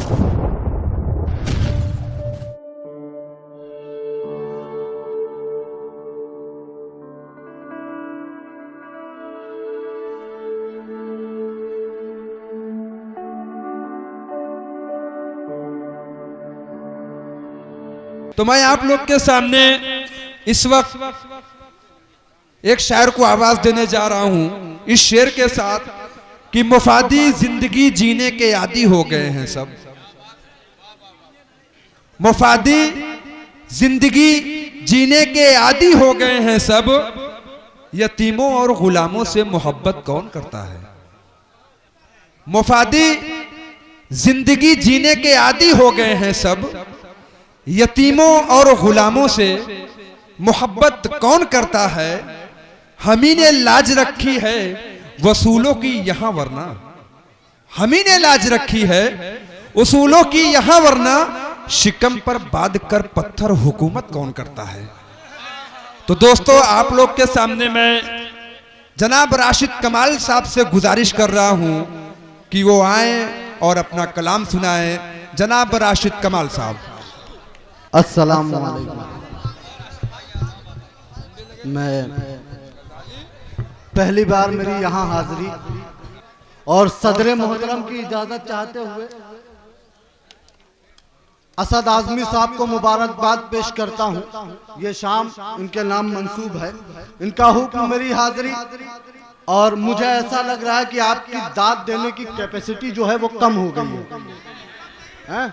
तो मैं आप लोग के सामने इस वक्त एक शायर को आवाज देने जा रहा हूं इस शेर के साथ कि मुफादी जिंदगी जीने के आदी हो गए हैं सब। मुफादी जिंदगी जीने के आदी हो गए हैं सब, यतीमों और गुलामों से मोहब्बत कौन करता है। मुफादी जिंदगी जीने के आदी हो गए हैं सब, यतीमों और गुलामों से मोहब्बत कौन करता है। हमी ने लाज रखी है वसूलों की यहां वरना, हमी ने लाज रखी है उसूलों की यहां वरना, शिकम पर बांध कर पत्थर हुकूमत कौन करता है। तो दोस्तों आप लोग के सामने मैं जनाब राशिद कमाल साहब से गुजारिश कर रहा हूं कि वो आए और अपना कलाम सुनाए। जनाब राशिद कमाल साहब। अस्सलाम वालेकुम। मैं पहली बार मेरी यहाँ हाजिरी और सदर मोहतरम की इजाजत चाहते हुए असद आजमी साहब को मुबारकबाद पेश करता हूँ। ये शाम इनके नाम मंसूब है, इनका हुक्म मेरी हाजिरी। और मुझे ऐसा लग रहा है कि आपकी दाद देने की कैपेसिटी जो है वो कम हो गई है।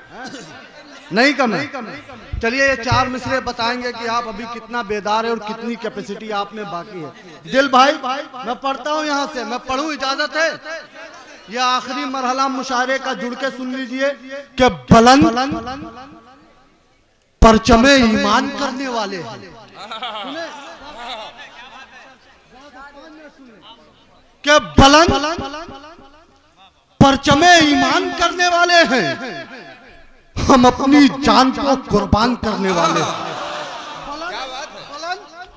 नहीं कम है। चलिए ये चार मिसरे बताएंगे कि आप अभी कितना बेदार है और कितनी कैपेसिटी आप में बाकी है। दिल भाई मैं पढ़ता हूँ यहाँ से, मैं पढ़ूं, इजाजत है। ये आखिरी मरहला मुशायरे का जुड़ के सुन लीजिए कि बुलंद परचमे ईमान करने वाले हैं। कि बुलंद परचमे ईमान करने वाले हैं, हम अपनी जान को कुर्बान करने वाले हैं।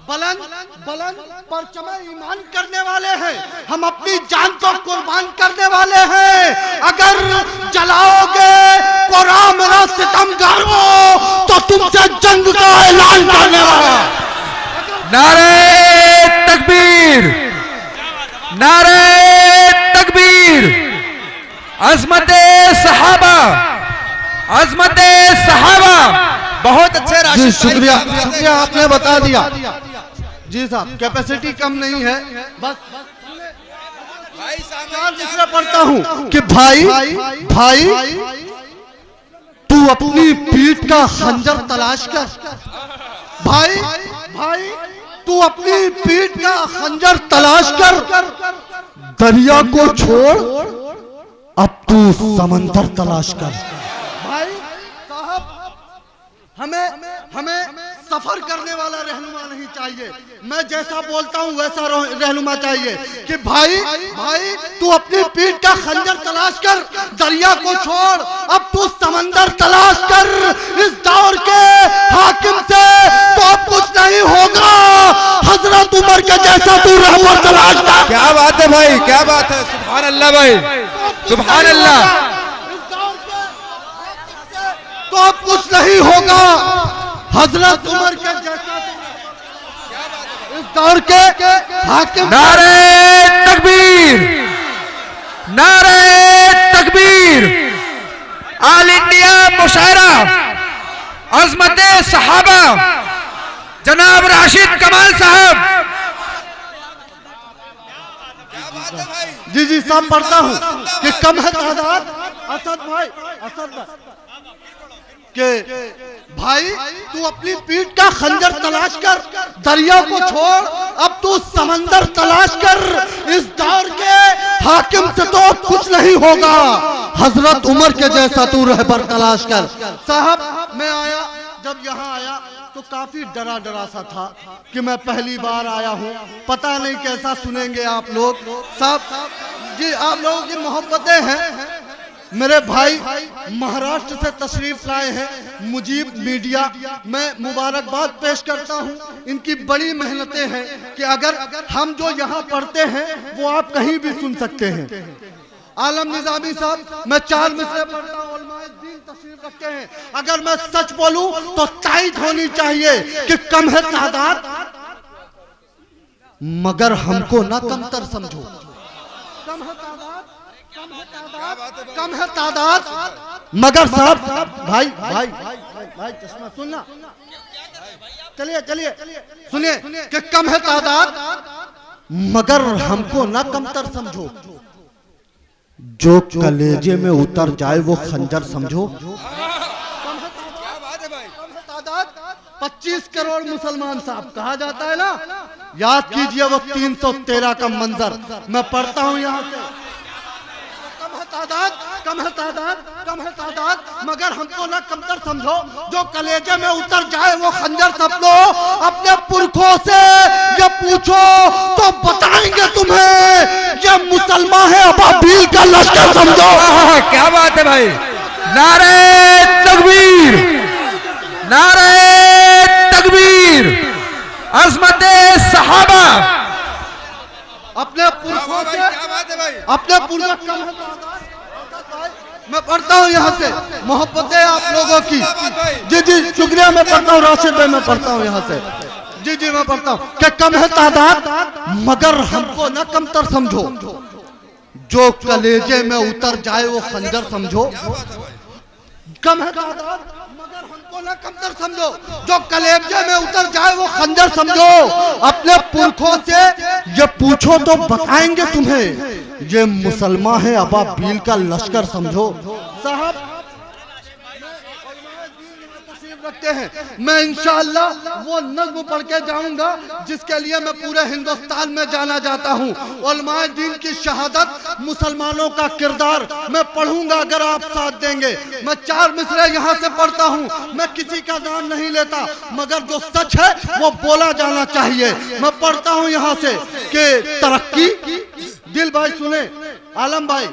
बुलंद बुलंद परचमे ईमान करने वाले हैं, हम अपनी जान को कुर्बान करने वाले हैं। अगर जलाओगे कुरान मेरा सितमगार हो तो तुमसे जंग का ऐलान करने वाला। नारे तकबीर, नारे तकबीर। अजमते सहाबा, अजमते सहाबा। बहुत अच्छे राशिद, शुक्रिया शुक्रिया, आपने बता दिया। जी साहब कैपेसिटी कम नहीं है, बस दूसरा पढ़ता हूँ कि भाई भाई तू अपनी पीठ का खंजर तलाश कर। भाई भाई तू अपनी पीठ का खंजर तलाश कर, दरिया को छोड़ अब तू समंदर तलाश कर। भाई साहब हमें सफर करने वाला रहनुमा नहीं चाहिए, मैं जैसा बोलता हूँ वैसा रहनुमा चाहिए। कि भाई भाई तू अपनी पीठ का खंजर तलाश कर, दरिया को छोड़ अब तू समंदर तलाश कर। इस दौर के हाकिम से तो अब कुछ नहीं होगा, हजरत उमर के जैसा तू रहमत तलाश कर। क्या बात है भाई, क्या बात है। सुभान अल्लाह भाई, सुभान अल्लाह। तो अब कुछ नहीं होगा, हजरत उमर के जैसा इस दौर के हाकिम। नारे तकबीर, नारे तकबीर। ऑल इंडिया मुशायरा अजमते सहाबा जनाब राशिद कमाल साहब। जी जी सब पढ़ता हूँ कि कम है तादाद। असद भाई के भाई तू अपनी पीठ का खंजर तलाश कर, दरिया को छोड़ अब तू समंदर तलाश कर। इस दौर के हाकिम से तो कुछ नहीं होगा, हजरत उमर के जैसा तू रहबर तलाश कर। साहब मैं आया, जब यहाँ आया तो काफी डरा डरा सा था कि मैं पहली बार आया हूँ, पता नहीं कैसा सुनेंगे आप लोग। साहब जी आप लोगों की मोहब्बतें हैं। मेरे भाई महाराष्ट्र से तशरीफ लाए हैं, मुजीब मीडिया, मैं मुबारकबाद पेश करता हूं। इनकी बड़ी मेहनतें हैं कि अगर हम जो यहाँ पढ़ते हैं वो आप कहीं भी सुन सकते हैं। आलम निजामी साहब मैं चार मिसरे पढ़ता हूँ। तशरीफ रखते हैं। अगर मैं सच बोलूं तो तायद होनी चाहिए कि कम है तादाद, मगर हमको ना कमतर समझो। कम है तादाद, कम है तादाद, कम है तादाद, मगर साहब भाई भाई भाई चश्मा सुनना, चलिए चलिए सुनिए कि कम है तादाद मगर हमको ना कमतर समझो। जो कलेजे में उतर जाए वो खंजर समझो। 25 करोड़ मुसलमान साहब कहा जाता है ना, याद कीजिए वो 313 का मंजर मैं पढ़ता हूं यहां से। कम है तादाद, कम है तादाद, कम है तादाद, मगर हमको ना कमतर समझो। जो कलेजे में उतर जाए वो खंजर समझो। अपने पुरखों से ये पूछो तो बताएंगे तुम्हें, ये मुसलमान है अबाबील का लश्कर समझो। क्या बात है भाई, नारे तकबीर, नारे तकबीर, अज़मते सहाबा। अपने पुरखों से, अपने पुरखों कम है तादाद। मैं पढ़ता हूँ यहाँ से, मोहब्बत है आप लोगों की। जी जी शुक्रिया, मैं पढ़ता हूँ राशिद भाई, मैं पढ़ता हूँ यहाँ से। जी जी मैं पढ़ता हूँ कि कम है तादाद मगर हमको ना कमतर समझो। जो कलेजे में उतर जाए वो खंजर समझो। कम है तादाद मगर हमको ना कमतर समझो। जो कलेजे में उतर जाए वो खंजर समझो। अपने पुरखों से ये पूछो तो बताएंगे तुम्हें, ये मुसलमान है अबाबील का लश्कर समझो। साहब रखते हैं, मैं इंशाअल्लाह वो नज़्म पढ़ के जाऊंगा जिसके लिए मैं पूरे हिंदुस्तान में जाना जाता हूँ। उलमाए दीन की शहादत, मुसलमानों का किरदार मैं पढ़ूंगा अगर आप साथ देंगे। मैं 4 मिसरे यहाँ से पढ़ता हूँ, मैं किसी का नाम नहीं लेता, मगर जो सच है वो बोला जाना चाहिए। मैं पढ़ता हूँ यहाँ से कि तरक्की, दिल भाई सुने, आलम भाई,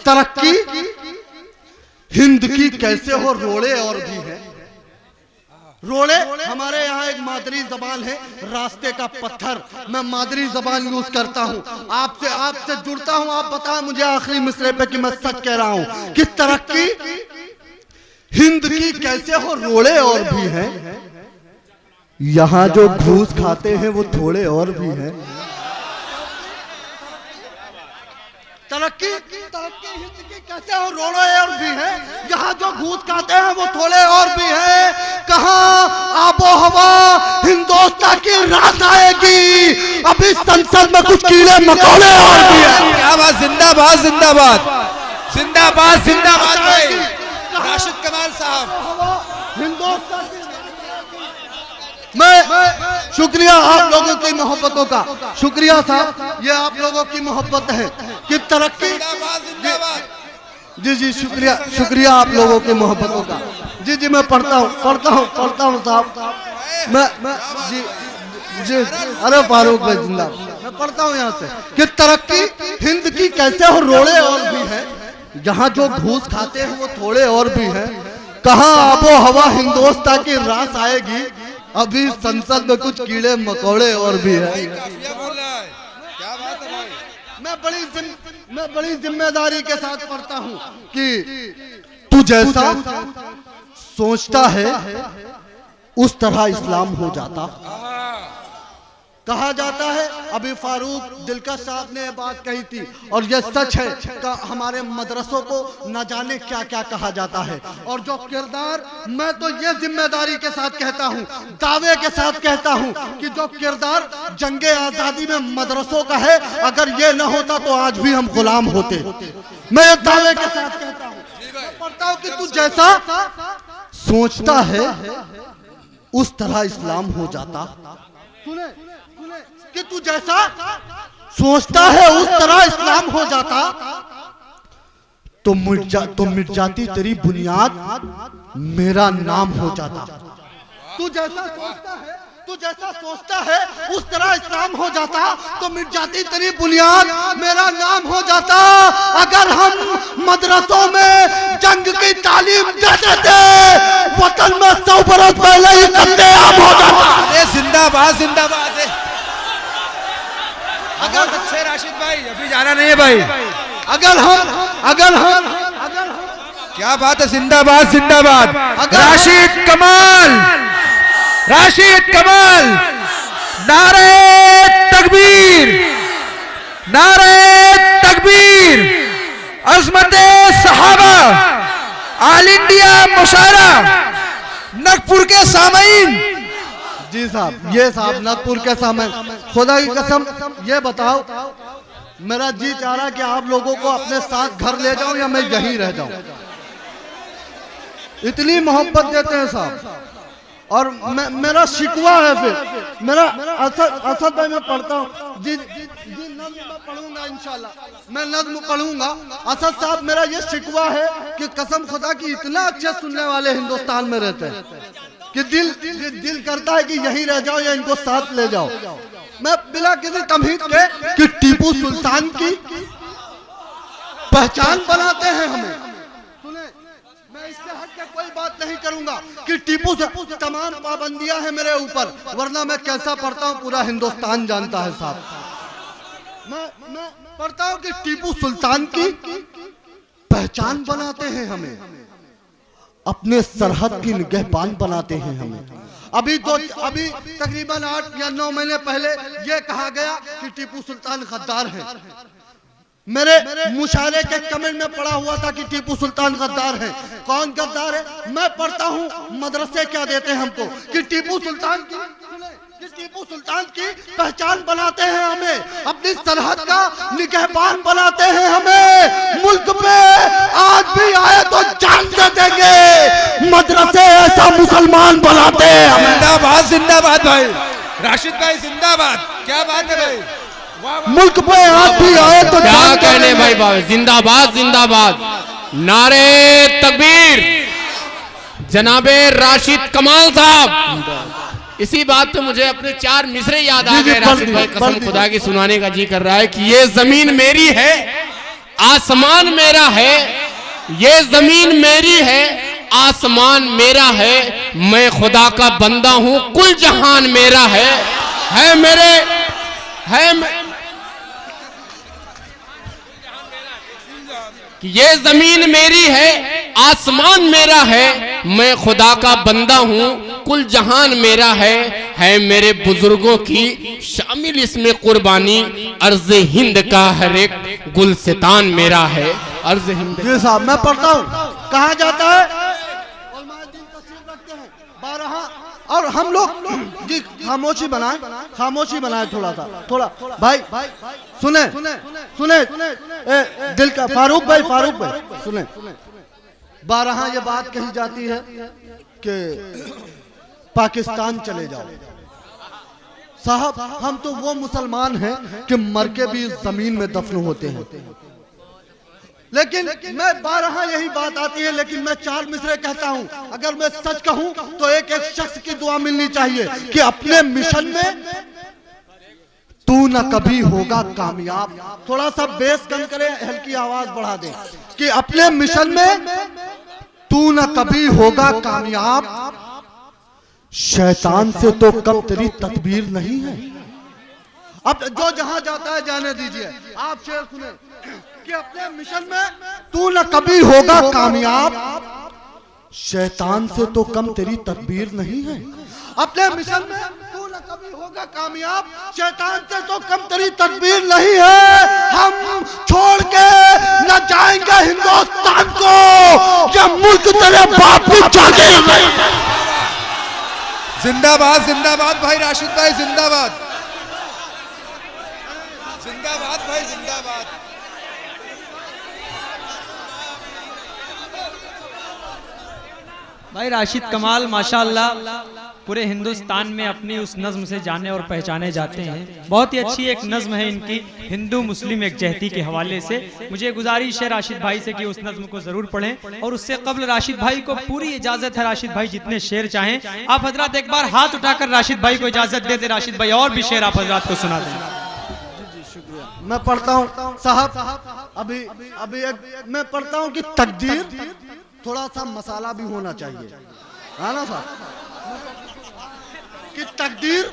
तरक्की हिंद की कैसे हो रोड़े और भी है। रोड़े हमारे यहाँ एक मादरी जबान है, रास्ते का पत्थर, मैं मादरी जबान यूज करता हूँ। आपसे जुड़ता हूँ, आप बताएं मुझे आखिरी मिसरे पे कि मैं सच कह रहा हूँ कि तरक्की हिंद की कैसे हो रोड़े और भी है। यहाँ जो घूस खाते हैं वो थोड़े और भी हैं। तरक्की हिंद की कैसे हो रोड़े और भी है। यहाँ जो घूस खाते हैं वो थोड़े और भी है। कहाँ आबो हवा हिंदुस्तान की रात आएगी, अभी संसद में कुछ कीड़े मकोड़े और भी है। क्या बात, जिंदाबाद जिंदाबाद जिंदाबाद जिंदाबाद भाई राशिद कमाल साहब। हिंदुस्तान की मैं शुक्रिया आप लोगों की मोहब्बतों का, शुक्रिया साहब, ये आप लोगों की मोहब्बत है कि तरक्की। जी जी शुक्रिया, शुक्रिया आप लोगों की मोहब्बतों का। जी जी मैं पढ़ता हूँ साहब, मैं जी जी अरे फारूक भाई जिंदा, मैं पढ़ता हूँ यहाँ से कि तरक्की हिंद की कैसे हो रोड़े और भी है। जहाँ जो घूस खाते हैं वो थोड़े और भी है। कहाँ आबो हवा हिंदुस्तान की रास आएगी, अभी संसद में कुछ कीड़े मकोड़े और भी है। क्या बात है भाई, मैं बड़ी जिम्मेदारी के साथ पढ़ता हूँ कि तू जैसा सोचता है उस तरह इस्लाम हो जाता। कहा जाता है, अभी फारूक दिलकश साहब ने बात कही थी और यह सच है कि हमारे मदरसों को न जाने क्या क्या कहा जाता है। और जो किरदार, मैं तो ये जिम्मेदारी के साथ कहता हूँ, दावे के साथ कहता हूँ कि जो किरदार जंगे आजादी में मदरसों का है, अगर ये न होता तो आज भी हम गुलाम होते। मैं ये दावे के साथ कहता हूँ, पढ़ता हूँ कि तू जैसा सोचता है उस तरह इस्लाम हो जाता। सुने कि तू जैसा सोचता है उस तरह इस्लाम हो जाता। तो मिट जाती तेरी बुनियाद, मेरा नाम हो जाता। तू जैसा सोचता है उस तरह इस्लाम हो जाता, तो मिट जाती तेरी बुनियाद, मेरा नाम हो जाता। अगर हम मदरसों में जंग की तालीम देते थे, वतन में 100 बरस पहले ही कत्लेआम हो जाता। जिंदाबाद जिंदाबाद है। अगर अच्छे राशिद भाई, अभी जाना नहीं है भाई। अगर हम क्या बात है, जिंदाबाद जिंदाबाद। अगर राशिद कमाल, राशिद कमाल, नारे तकबीर, नारे तकबीर, अजमते सहाबा, ऑल इंडिया मुशायरा, नागपुर के सामईन। जी साहब, ये साहब नागपुर के सामने, खुदा की कसम ये बताओ, मेरा जी चाह रहा कि आप लोगों को अपने साथ घर ले जाऊं या मैं यहीं रह जाऊं। इतनी मोहब्बत देते हैं साहब। और मेरा शिकवा है, फिर मेरा असद भाई मैं पढ़ता हूँ जी नज्म में पढ़ूंगा इंशाल्लाह, मैं नज्म पढ़ूंगा। असद साहब मेरा ये शिकवा है कि कसम खुदा की इतना अच्छे सुनने वाले हिंदुस्तान में रहते हैं कि दिल करता है कि यहीं रह जाओ या इनको साथ ले जाओ। मैं बिना किसी तमहीद के कि टीपू सुल्तान की पहचान बनाते हैं हमें। सुने, मैं इससे हट के कोई बात नहीं करूंगा कि टीपू से तमाम पाबंदियां हैं मेरे ऊपर, वरना मैं कैसा पढ़ता हूं पूरा हिंदुस्तान जानता है साहब। मैं पढ़ता हूं कि टीपू सुल्तान की पहचान बनाते हैं हमें, अपने सरहद की निगहबान बनाते हैं हमें। अभी तकरीबन 8 या 9 महीने पहले यह कहा गया कि टीपू सुल्तान गद्दार है। मेरे मुशायरे के कमेंट में पढ़ा हुआ था कि टीपू सुल्तान गद्दार है। कौन गद्दार है? मैं पढ़ता हूँ मदरसे क्या देते हैं हमको कि टीपू सुल्तान की पहचान बनाते हैं हमें, अपनी सरहद का निगहबान बनाते हैं हमें। मुल्क पे आज भी आए तो जान दे देंगे, मदरसे ऐसा मुसलमान बनाते हैं हमें। जिंदाबाद जिंदाबाद भाई, राशिद भाई जिंदाबाद। क्या बात है भाई, मुल्क पे आज भी आए तो क्या कहने भाई बाबा, जिंदाबाद जिंदाबाद, नारे तकबीर, जनाबे राशिद कमाल साहब। इसी बात पे मुझे अपने 4 मिसरे याद आ गए राशिद भाई, कसम खुदा की सुनाने का जी कर रहा है कि ये जमीन मेरी है, आसमान मेरा है, ये जमीन मेरी है, आसमान मेरा है, मैं खुदा का बंदा हूं, कुल जहान मेरा है मेरे कि ये जमीन मेरी है, आसमान मेरा है, मैं खुदा का बंदा हूं, कुल जहान मेरा है मेरे बुजुर्गों की शामिल इसमें कुर्बानी, अर्ज हिंद का हर एक गुलसितान मेरा है, अर्ज हिंद। जी साहब, मैं पढ़ता हूँ, कहा जाता है और हम लोग जी खामोशी बनाए थोड़ा भाई सुने दिल का फारूक भाई सुने। 12 ये बात कही जाती है कि पाकिस्तान चले जाओ। साहब, हम तो वो मुसलमान हैं कि मर के भी इस जमीन में दफन होते हैं, लेकिन मैं 12 यही बात आती है, लेकिन मैं 4 मिसरे कहता हूं। अगर मैं सच कहूं तो एक शख्स की दुआ मिलनी चाहिए कि अपने मिशन में तू न कभी होगा कामयाब। थोड़ा सा बेस कम करे, हल्की आवाज बढ़ा दे कि अपने मिशन में तू न कभी होगा कामयाब, शैतान से तो कम तेरी तदबीर नहीं है। अब जो जहां जाता है जाने दीजिए। आप शेर सुने कि अपने मिशन में तू न कभी होगा कामयाब, शैतान से तो कम तेरी तदबीर नहीं है। अपने मिशन में तू न कभी होगा कामयाब, शैतान से तो कम तेरी तदबीर नहीं है। हम छोड़ के न जाएंगे हिंदुस्तान को, ये मुल्क तेरे बाप की जागीर नहीं। जिंदाबाद जिंदाबाद भाई, राशिद भाई जिंदाबाद जिंदाबाद भाई जिंदाबाद। भाई राशिद कमाल माशाअल्लाह पूरे हिंदुस्तान में अपनी उस नज्म से जाने और पहचाने जाते हैं। बहुत ही अच्छी एक नज्म है इनकी, हिंदू मुस्लिम एकजहती के हवाले से। मुझे गुजारिश है राशिद भाई से कि उस नज्म को जरूर पढ़ें, और उससे कबल राशिद भाई को पूरी इजाजत है, राशिद भाई जितने शेर चाहें आप हजरात एक बार हाथ उठाकर राशिद भाई को इजाजत दे दे। राशिद भाई और भी शेर आप हजरात को सुना दें। मैं पढ़ता हूँ साहब, अभी मैं पढ़ता हूँ कि तकदीर थोड़ा सा मसाला भी होना चाहिए, है ना साहब, कि तकदीर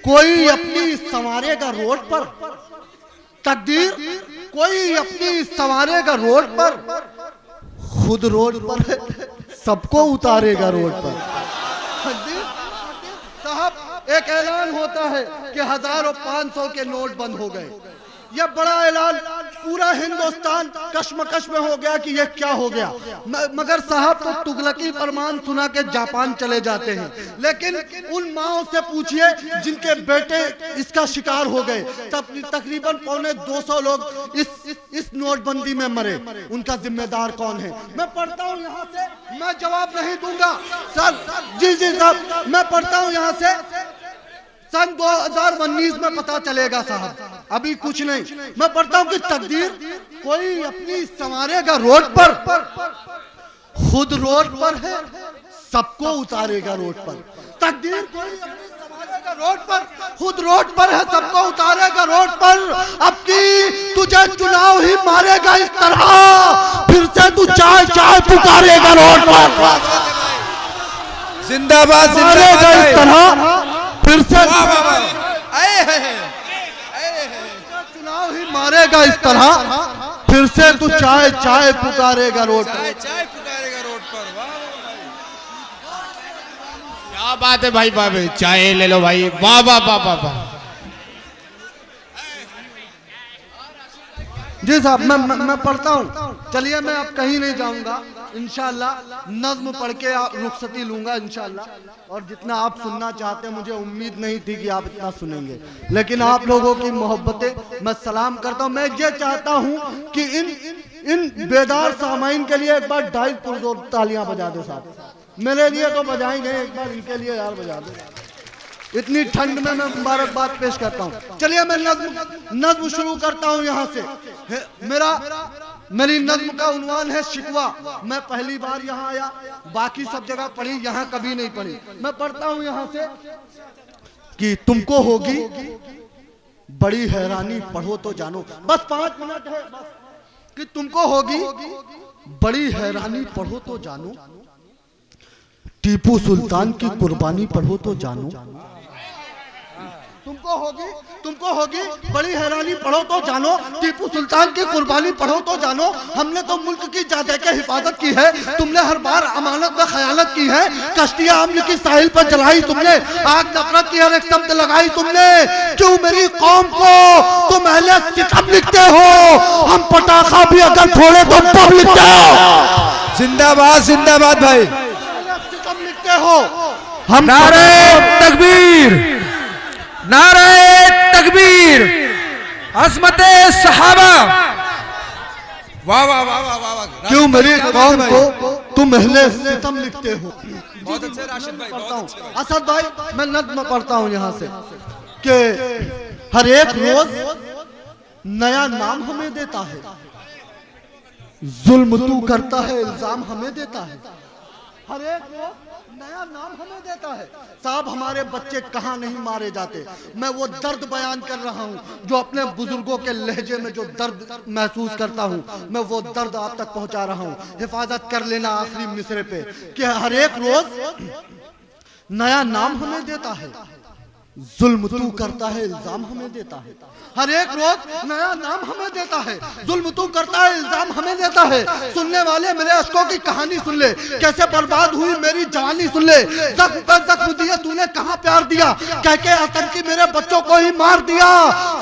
कोई अपनी संवारेगा रोड पर, तकदीर कोई अपनी संवारेगा रोड पर, खुद रोड पर है, सबको उतारेगा रोड पर। साहब एक ऐलान होता है कि 1000 और 500 के नोट बंद हो गए। यह बड़ा ऐलान, पूरा हिंदुस्तान कश्मकश में हो गया कि यह क्या हो गया। मगर साहब तो तुगलकी फरमान सुना के जापान चले जाते हैं, लेकिन उन माओं से पूछिए जिनके बेटे इसका शिकार हो गए। तकरीबन 250 लोग इस नोटबंदी में मरे, उनका जिम्मेदार कौन है? मैं पढ़ता हूँ यहाँ से, मैं जवाब नहीं दूंगा सर। जी साहब, मैं पढ़ता हूँ यहाँ से, सन 2019 में पता चलेगा साहब, अभी कुछ नहीं। मैं पढ़ता हूँ कि तकदीर कोई अपनी संवारेगा रोड पर, खुद रोड पर है, सबको उतारेगा रोड पर। तकदीर कोई अपनी संवारेगा रोड पर, खुद रोड पर है, सबको उतारेगा रोड पर। अब की तुझे चुनाव ही मारेगा इस तरह, फिर से तू चाय चाय पुकारेगा रोड पर। जिंदाबाद मारेगा इस तरह, फिर से चुनाव ही मारेगा इस तरह, फिर से तू चाय चाय पुकारेगा रोड पर। चाय पुकारेगा रोड पर। क्या बात है भाई, भाई चाय ले लो भाई, वाह वाह वाह वाह वाह। जी साहब, मैं पढ़ता हूँ। चलिए मैं अब कहीं नहीं जाऊंगा, इंशाल्लाह नज्म पढ़ के आप रुखसती लूंगा इंशाल्लाह। और जितना आप सुनना चाहते हैं, मुझे उम्मीद नहीं थी कि आप इतना सुनेंगे, लेकिन आप लोगों की मोहब्बतें मैं सलाम करता हूँ। मैं ये चाहता हूँ कि इन बेदार सामाइन के लिए एक बार 2.5 पुरजोर तालियां बजा दो साहब। मेरे लिए तो बजाएंगे, एक बार इनके लिए यार बजा दो। इतनी ठंड में मैं मुबारकबाद पेश करता हूँ। चलिए मैं नज्म शुरू करता हूँ यहाँ से। मेरी नज्म का उन्वान है शिकवा। मैं पहली बार यहाँ आया, बाकी सब जगह पढ़ी, यहाँ कभी नहीं पढ़ी। मैं पढ़ता हूँ यहाँ से कि तुमको होगी बड़ी हैरानी, पढ़ो तो जानो। बस 5 मिनट है बस। कि तुमको होगी बड़ी हैरानी, पढ़ो तो जानो। टीपू सुल्तान की कुर्बानी, पढ़ो तो जानो। तुमको होगी बड़ी हैरानी, पढ़ो तो जानो। टीपू सुल्तान की कुर्बानी, पढ़ो तो जानो। हमने तो मुल्क की जायदाद की हिफाजत की है, तुमने हर बार अमानत में खयानत की है। कश्तियां अम्न की साहिल पर जलाई तुमने, आग नफरत की हर एक शब्द लगाई तुमने। क्यों मेरी कौम को तुम अहले सितम लिखते हो? हम पटाखा भी अगर फोड़े तो बम लिखते हो। जिंदाबाद जिंदाबाद भाई। सितम लिखते हो। हम नारे तकबीर, नारे तकबीर, अज़मते सहाबा। वाह वाह वाह वाह वाह। क्यों मेरी कौम को तुम अहले सितम लिखते हो? बहुत अच्छे राशिद भाई, बहुत अच्छे। असद भाई, मैं नज्म पढ़ता हूँ यहाँ से कि हर एक रोज नया नाम हमें देता है, जुल्म तू करता है, इल्जाम हमें देता है। हर एक रोज नया नाम हमें देता है। साहब हमारे बच्चे कहाँ नहीं मारे जाते। मैं वो दर्द बयान कर रहा हूँ जो अपने बुजुर्गों के लहजे में जो दर्द महसूस करता हूँ, मैं वो दर्द आप तक पहुँचा रहा हूँ। हिफाजत कर लेना आखिरी मिसरे पे कि हर एक रोज नया नाम हमें देता है, जुल्म तू करता है, इल्जाम हमें देता है। हर एक रोज नया नाम हमें देता है, जुल्म तू करता है, इल्जाम हमें देता है। सुनने वाले मेरे अश्कों की कहानी सुन ले, कैसे बर्बाद हुई मेरी जवानी सुन ले। जख्म पर जख्म दिया तूने, कहाँ प्यार दिया, कह के आतंकी मेरे बच्चों को ही मार दिया।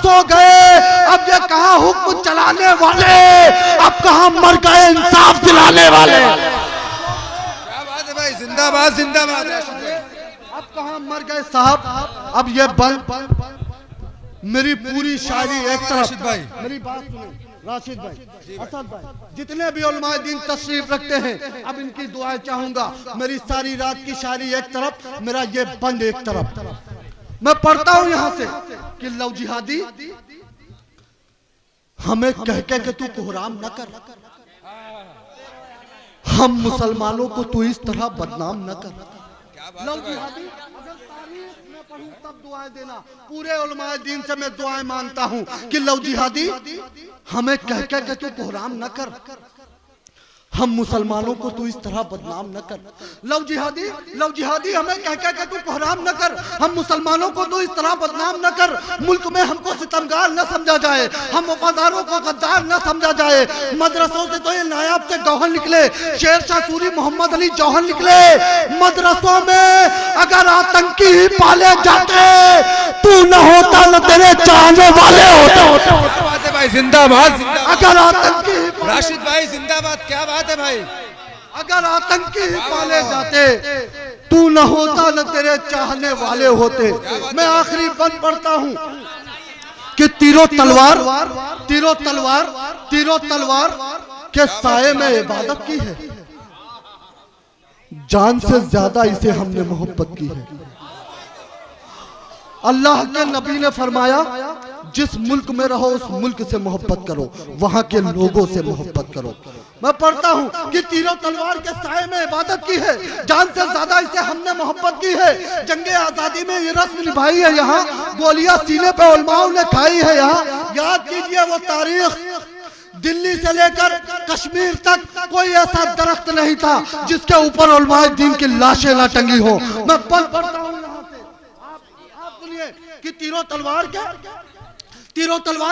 सो गए अब ये कहाँ हुक्म चलाने वाले, अब कहाँ मर गए इंसाफ दिलाने वाले। क्या बात है भाई, जिंदाबाद जिंदाबाद राशिद भाई। अब कहाँ मर गए साहब। अब ये बंद मेरी पूरी शायरी एक तरफ। मेरी बात सुने राशिद भाई, असद भाई, जितने भी उलमाए दीन तशरीफ रखते हैं, अब इनकी दुआएं चाहूंगा। मेरी सारी रात की शायरी एक तरफ, मेरा ये बंद एक तरफ। मैं पढ़ता हूं यहां से कि लव जिहादी हमें कह के कि तू कोहराम न कर, हम मुसलमानों को तू इस तरह बदनाम न कर। लव जिहादी अगर तारीख में पढ़ूं तब दुआएं देना। पूरे उलमाए दीन से मैं दुआएं मांगता हूं कि लव जिहादी हमें कह के कि तू कोहराम न कर, हम मुसलमानों को तू इस तरह बदनाम न कर। लव जिहादी हमें कह कह के तू कोहराम न कर। हम मुसलमानों को तू इस तरह बदनाम न कर। मुल्क में हमको सितमगार न समझा जाए, हम वफादारों को गद्दार न समझा जाए। मदरसों से तो ये नायाब से गौहर निकले, शेर शाह सूरी, मोहम्मद अली जौहर निकले। मदरसों में अगर आतंकी ही पाले जाते तू न होता न तेरे चाहने वाले होते। क्या बात है भाई, जिंदाबाद जिंदाबाद। अगर आतंकी ही राशिद भाई जिंदाबाद, क्या बात है भाई। अगर आतंकी ही पाले जाते तू न होता न तेरे चाहने वाले होते। मैं आखिरी बंद पढ़ता हूं कि तीरों तलवार के साए में इबादत की है, जान से ज्यादा इसे हमने मोहब्बत की है। अल्लाह के नबी ने फरमाया जिस मुल्क में रहो उस मुल्क से मोहब्बत करो, वहां के लोगों से मोहब्बत करो। मैं पढ़ता हूं कि तीरों तलवार के साए में इबादत की है, जान से ज्यादा इसे हमने मोहब्बत की है। जंगे आजादी में ये रस्म निभाई है, यहाँ गोलियां सीने पे उलमाओं ने खाई है। यहाँ याद कीजिए वो तारीख, दिल्ली से लेकर कश्मीर तक कोई ऐसा दरख्त नहीं था जिसके ऊपर उलमाए दीन की लाशें ना टंगी हो। मैं पढ़ता हूं यहाँ से, आप सुनिए कि तीरों तलवार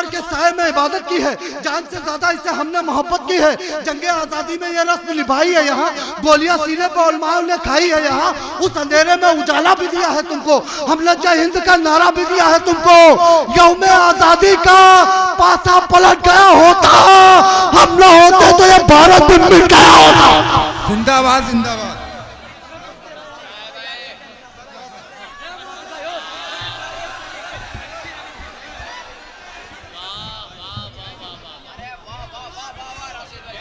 के साए में इबादत की है, जान से ज्यादा इससे हमने मोहब्बत की है। जंगे आजादी में ये रस्म निभाई है, यहाँ गोलियां सीने पर उलमाओं ने खाई है। यहाँ उस अंधेरे में उजाला भी दिया है तुमको, हमने जय हिंद का नारा भी दिया है तुमको। यौम आजादी का पासा पलट गया होता, हम न होते तो ये भारत मिट गया होता। जिंदाबाद जिंदाबाद।